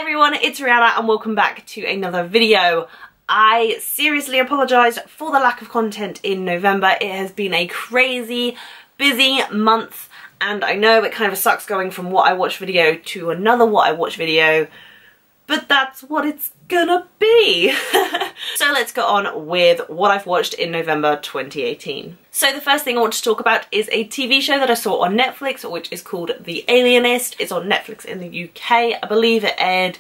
everyone, it's Rihanna and welcome back to another video. I seriously apologise for the lack of content in November. It has been a crazy, busy month and I know it kind of sucks going from what I watch video to another what I watch video, but that's what it's gonna be. So let's get on with what I've watched in November 2018. So the first thing I want to talk about is a TV show that I saw on Netflix, which is called The Alienist. It's on Netflix in the UK. I believe it aired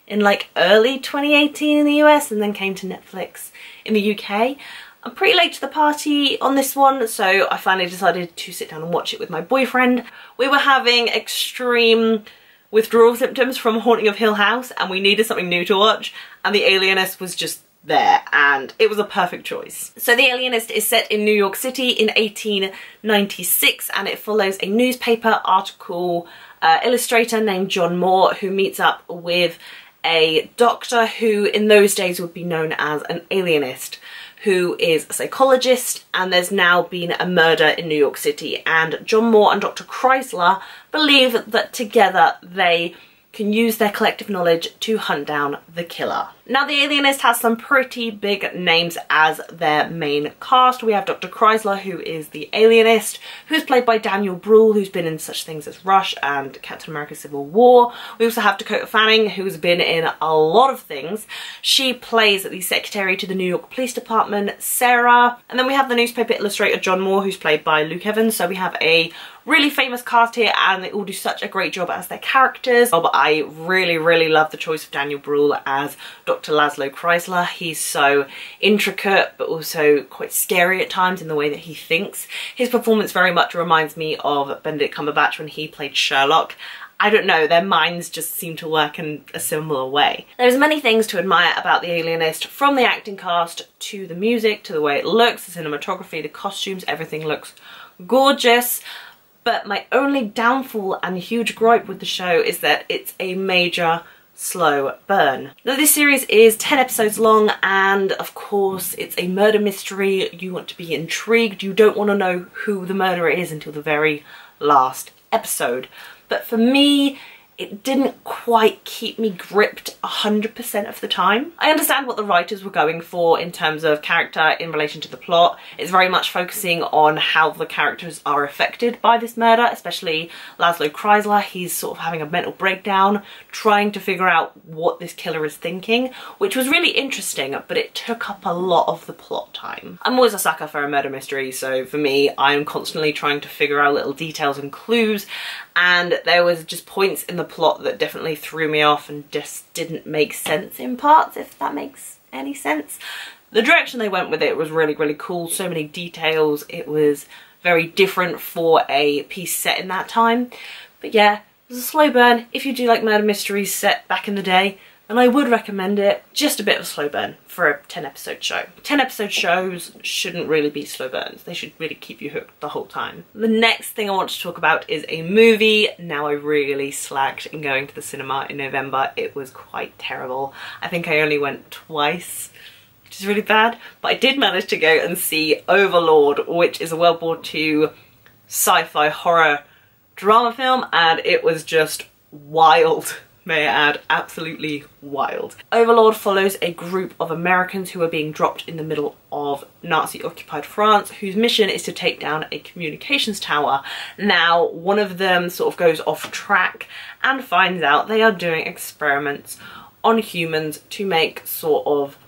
in like early 2018 in the US and then came to Netflix in the UK. I'm pretty late to the party on this one, so I finally decided to sit down and watch it with my boyfriend. We were having extreme withdrawal symptoms from Haunting of Hill House and we needed something new to watch, and The Alienist was just there and it was a perfect choice. So The Alienist is set in New York City in 1896 and it follows a newspaper article illustrator named John Moore who meets up with a doctor who in those days would be known as an alienist, who is a psychologist, and there's now been a murder in New York City and John Moore and Dr. Chrysler believe that together they can use their collective knowledge to hunt down the killer. Now The Alienist has some pretty big names as their main cast. We have Dr. Chrysler, who is the alienist, who's played by Daniel Bruhl, who's been in such things as Rush and Captain America Civil War. We also have Dakota Fanning, who's been in a lot of things. She plays the secretary to the New York Police Department, Sarah. And then we have the newspaper illustrator John Moore, who's played by Luke Evans. So we have a really famous cast here and they all do such a great job as their characters. But I really love the choice of Daniel Bruhl as Dr. Laszlo Chrysler. He's so intricate but also quite scary at times in the way that he thinks. His performance very much reminds me of Benedict Cumberbatch when he played Sherlock. I don't know, their minds just seem to work in a similar way. There's many things to admire about The Alienist, from the acting cast to the music to the way it looks, the cinematography, the costumes, everything looks gorgeous. But my only downfall and huge gripe with the show is that it's a major slow burn. Now this series is 10 episodes long and of course it's a murder mystery. You want to be intrigued. You don't want to know who the murderer is until the very last episode. But for me, it didn't quite keep me gripped 100% of the time. I understand what the writers were going for in terms of character in relation to the plot. It's very much focusing on how the characters are affected by this murder, especially Laszlo Chrysler. He's sort of having a mental breakdown, trying to figure out what this killer is thinking, which was really interesting, but it took up a lot of the plot time. I'm always a sucker for a murder mystery, so for me, I'm constantly trying to figure out little details and clues, and there was just points in the plot that definitely threw me off and just didn't make sense in parts, if that makes any sense. The direction they went with it was really cool. So many details. It was very different for a piece set in that time. But yeah, it was a slow burn. If you do like murder mysteries set back in the day, and I would recommend it. Just a bit of a slow burn for a 10 episode show. 10 episode shows shouldn't really be slow burns. They should really keep you hooked the whole time. The next thing I want to talk about is a movie. Now I really slacked in going to the cinema in November. It was quite terrible. I think I only went twice, which is really bad. But I did manage to go and see Overlord, which is a World War II sci-fi horror drama film, and it was just wild. May I add, absolutely wild. Overlord follows a group of Americans who are being dropped in the middle of Nazi-occupied France, whose mission is to take down a communications tower. Now, one of them sort of goes off track and finds out they are doing experiments on humans to make sort of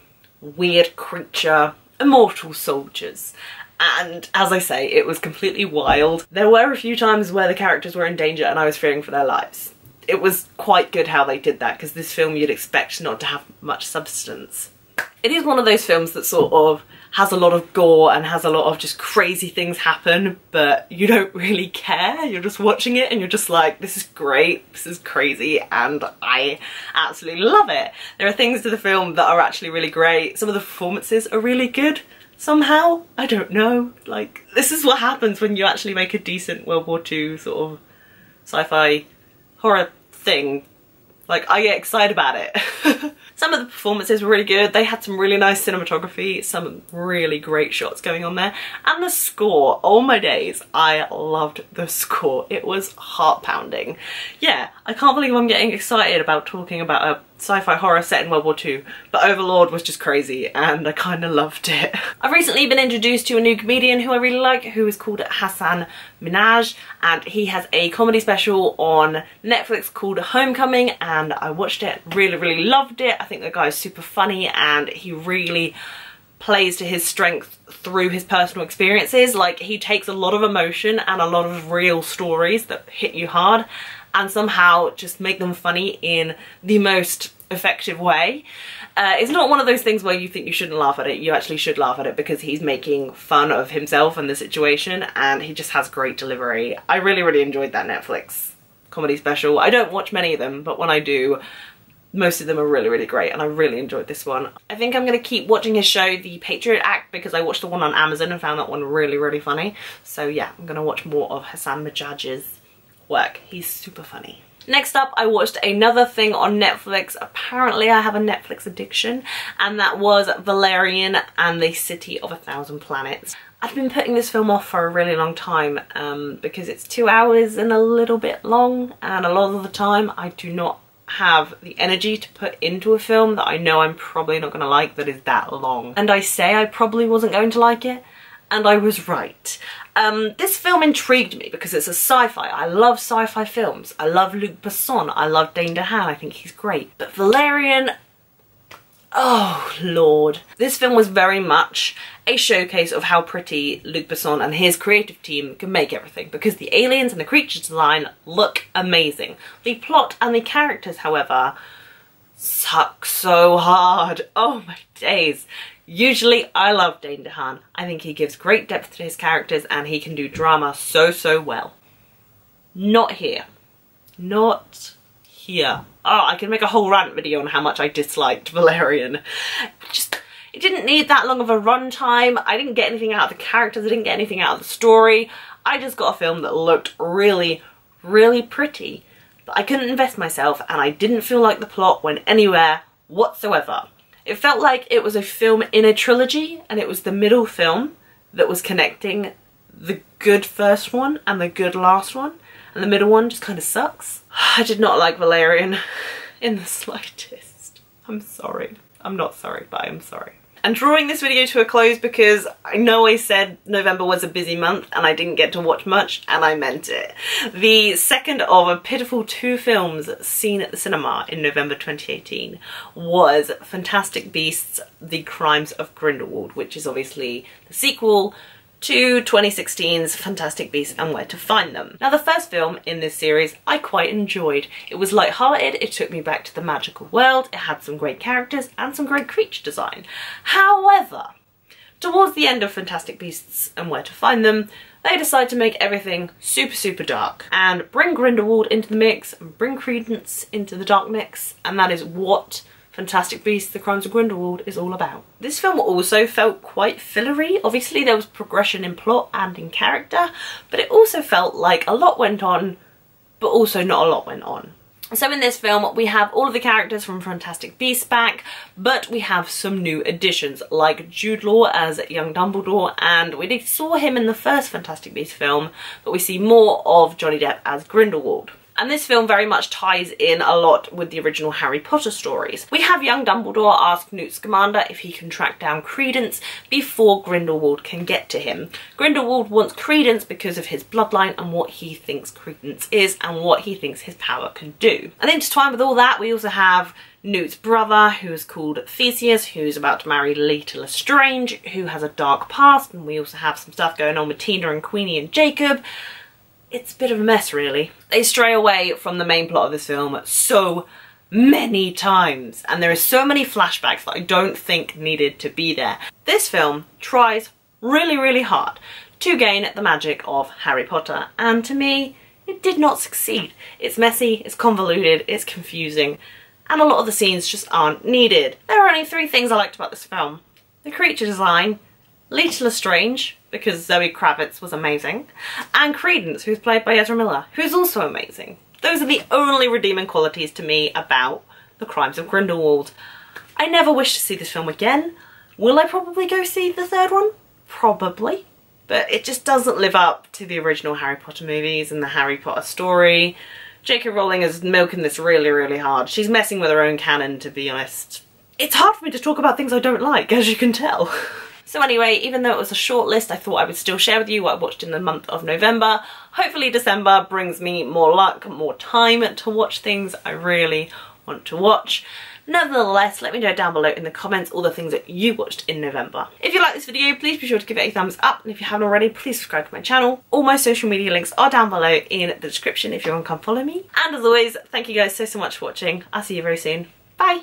weird creature immortal soldiers. And as I say, it was completely wild. There were a few times where the characters were in danger and I was fearing for their lives. It was quite good how they did that, because this film you'd expect not to have much substance. It is one of those films that sort of has a lot of gore and has a lot of just crazy things happen, but you don't really care. You're just watching it and you're just like, this is great, this is crazy, and I absolutely love it. There are things to the film that are actually really great. Some of the performances are really good somehow. I don't know. Like, this is what happens when you actually make a decent World War II sort of sci-fi horror thing. Like, I get excited about it. Some of the performances were really good. They had some really nice cinematography, some really great shots going on there. And the score, oh my days, I loved the score. It was heart-pounding. Yeah, I can't believe I'm getting excited about talking about a sci-fi horror set in World War II, but Overlord was just crazy and I kind of loved it. I've recently been introduced to a new comedian who I really like, who is called Hassan Minhaj, and he has a comedy special on Netflix called Homecoming, and I watched it, really loved it. I think the guy is super funny and he really plays to his strength through his personal experiences. Like, he takes a lot of emotion and a lot of real stories that hit you hard and somehow just make them funny in the most effective way. It's not one of those things where you think you shouldn't laugh at it. You actually should laugh at it because he's making fun of himself and the situation, and he just has great delivery. I really enjoyed that Netflix comedy special. I don't watch many of them, but when I do, most of them are really great, and I really enjoyed this one. I think I'm going to keep watching his show, The Patriot Act, because I watched the one on Amazon and found that one really funny. So yeah, I'm going to watch more of Hassan Minhaj's work. He's super funny. Next up, I watched another thing on Netflix. Apparently I have a Netflix addiction, and that was Valerian and the City of a Thousand Planets. I've been putting this film off for a really long time because it's 2 hours and a little bit long, and a lot of the time I do not have the energy to put into a film that I know I'm probably not going to like that is that long. And I say I probably wasn't going to like it, and I was right. This film intrigued me because it's a sci-fi. I love sci-fi films. I love Luc Besson. I love Dane DeHaan. I think he's great. But Valerian, oh lord. This film was very much a showcase of how pretty Luc Besson and his creative team can make everything, because the aliens and the creature design look amazing. The plot and the characters, however, suck so hard. Oh my days. Usually I love Dane DeHaan. I think he gives great depth to his characters and he can do drama so well. Not here. Not here. Oh, I can make a whole rant video on how much I disliked Valerian. It didn't need that long of a runtime. I didn't get anything out of the characters. I didn't get anything out of the story. I just got a film that looked really pretty. But I couldn't invest myself, and I didn't feel like the plot went anywhere whatsoever. It felt like it was a film in a trilogy, and it was the middle film that was connecting the good first one and the good last one, and the middle one just kind of sucks. I did not like Valerian in the slightest. I'm sorry. I'm not sorry, but I am sorry. And drawing this video to a close, because I know I said November was a busy month and I didn't get to watch much, and I meant it. The second of a pitiful 2 films seen at the cinema in November 2018 was Fantastic Beasts: The Crimes of Grindelwald, which is obviously the sequel to 2016's Fantastic Beasts and Where to Find Them. Now, the first film in this series I quite enjoyed. It was light-hearted, it took me back to the magical world, it had some great characters and some great creature design. However, towards the end of Fantastic Beasts and Where to Find Them, they decide to make everything super dark and bring Grindelwald into the mix and bring Credence into the dark mix, and that is what Fantastic Beasts: The Crimes of Grindelwald is all about. This film also felt quite fillery. Obviously there was progression in plot and in character, but it also felt like a lot went on, but also not a lot went on. So in this film we have all of the characters from Fantastic Beasts back, but we have some new additions, like Jude Law as young Dumbledore, and we saw him in the first Fantastic Beasts film, but we see more of Johnny Depp as Grindelwald. And this film very much ties in a lot with the original Harry Potter stories. We have young Dumbledore ask Newt Scamander if he can track down Credence before Grindelwald can get to him. Grindelwald wants Credence because of his bloodline and what he thinks Credence is and what he thinks his power can do. And intertwined with all that, we also have Newt's brother, who is called Theseus, who's about to marry Leta Lestrange, who has a dark past, and we also have some stuff going on with Tina and Queenie and Jacob. It's a bit of a mess, really. They stray away from the main plot of this film so many times, and there are so many flashbacks that I don't think needed to be there. This film tries really hard to gain the magic of Harry Potter, and to me, it did not succeed. It's messy, it's convoluted, it's confusing, and a lot of the scenes just aren't needed. There are only 3 things I liked about this film: the creature design, Leta Lestrange, because Zoe Kravitz was amazing, and Credence, who's played by Ezra Miller, who's also amazing. Those are the only redeeming qualities to me about The Crimes of Grindelwald. I never wish to see this film again. Will I probably go see the third one? Probably. But it just doesn't live up to the original Harry Potter movies and the Harry Potter story. J.K. Rowling is milking this really, really hard. She's messing with her own canon, to be honest. It's hard for me to talk about things I don't like, as you can tell. So anyway, even though it was a short list, I thought I would still share with you what I watched in the month of November. Hopefully December brings me more luck, more time to watch things I really want to watch. Nevertheless, let me know down below in the comments all the things that you watched in November. If you like this video, please be sure to give it a thumbs up, and if you haven't already, please subscribe to my channel. All my social media links are down below in the description if you want to come follow me. And as always, thank you guys so much for watching. I'll see you very soon. Bye!